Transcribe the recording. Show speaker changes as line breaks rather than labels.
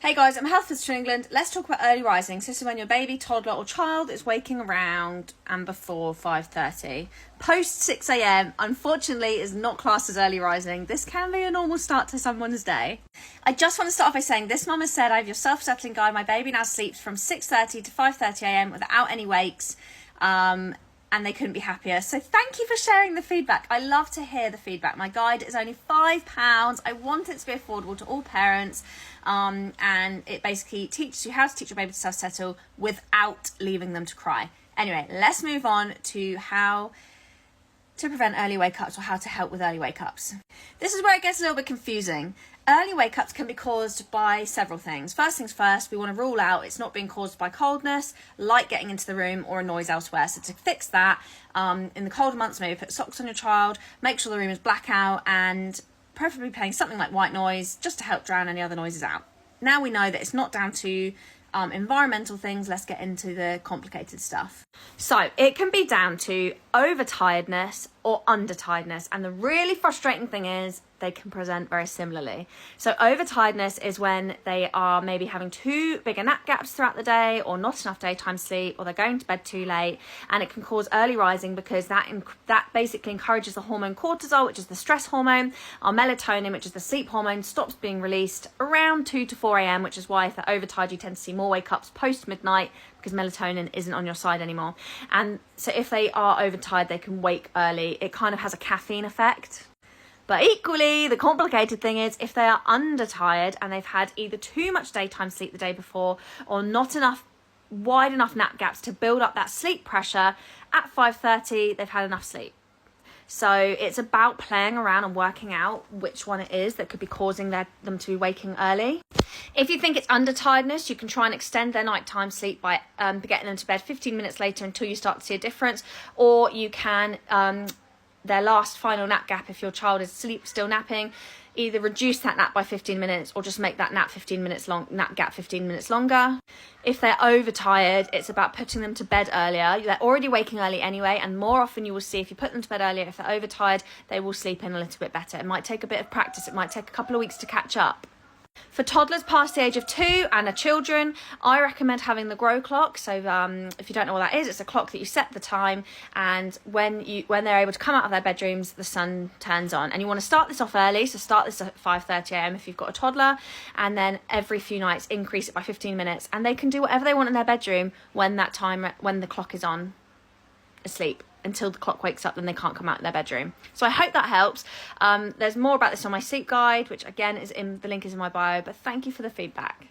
Hey guys, I'm a health visitor in England. Let's talk about early rising. So this is when your baby, toddler or child is waking around and before 5:30. Post 6 a.m, unfortunately, is not classed as early rising. This can be a normal start to someone's day. I just want to start off by saying this mum has said, I have your self-settling guide. My baby now sleeps from 6:30 to 5:30 a.m. without any wakes. And they couldn't be happier. So thank you for sharing the feedback. I love to hear the feedback. My guide is only £5. I want it to be affordable to all parents. And it basically teaches you how to teach your baby to self-settle without leaving them to cry. Anyway, let's move on to how to prevent early wake-ups or how to help with early wake-ups. This is where it gets a little bit confusing. Early wake-ups can be caused by several things. First things first, we want to rule out it's not being caused by coldness, light getting into the room, or a noise elsewhere. So to fix that, in the colder months, maybe put socks on your child, make sure the room is blackout, and preferably playing something like white noise just to help drown any other noises out. Now we know that it's not down to environmental things. Let's get into the complicated stuff. So it can be down to overtiredness or undertiredness, and the really frustrating thing is they can present very similarly. So overtiredness is when they are maybe having too big a nap gaps throughout the day, or not enough daytime sleep, or they're going to bed too late, and it can cause early rising because that basically encourages the hormone cortisol, which is the stress hormone. Our melatonin, which is the sleep hormone, stops being released around 2 to 4 a.m, which is why if they're overtired you tend to see more wake ups post midnight, because melatonin isn't on your side anymore. And so if they are overtired, they can wake early. It kind of has a caffeine effect. But equally, the complicated thing is if they are undertired and they've had either too much daytime sleep the day before or not enough wide enough nap gaps to build up that sleep pressure, at 5:30 they've had enough sleep. So it's about playing around and working out which one it is that could be causing them to be waking early. If you think it's undertiredness, you can try and extend their nighttime sleep by getting them to bed 15 minutes later until you start to see a difference, or you can their last final nap gap, if your child is still napping, either reduce that nap by 15 minutes or just make that nap gap 15 minutes longer. If they're overtired, it's about putting them to bed earlier. They're already waking early anyway, and more often you will see if you put them to bed earlier, if they're overtired, they will sleep in a little bit better. It might take a bit of practice. It might take a couple of weeks to catch up. For toddlers past the age of 2 and the children, I recommend having the grow clock. So if you don't know what that is, it's a clock that you set the time, and when they're able to come out of their bedrooms, the sun turns on. And you want to start this off early, so start this at 5:30 a.m. if you've got a toddler, and then every few nights increase it by 15 minutes, and they can do whatever they want in their bedroom when the clock is on, asleep, until the clock wakes up, then they can't come out of their bedroom. So I hope that helps. There's more about this on my sleep guide, which again the link is in my bio, but thank you for the feedback.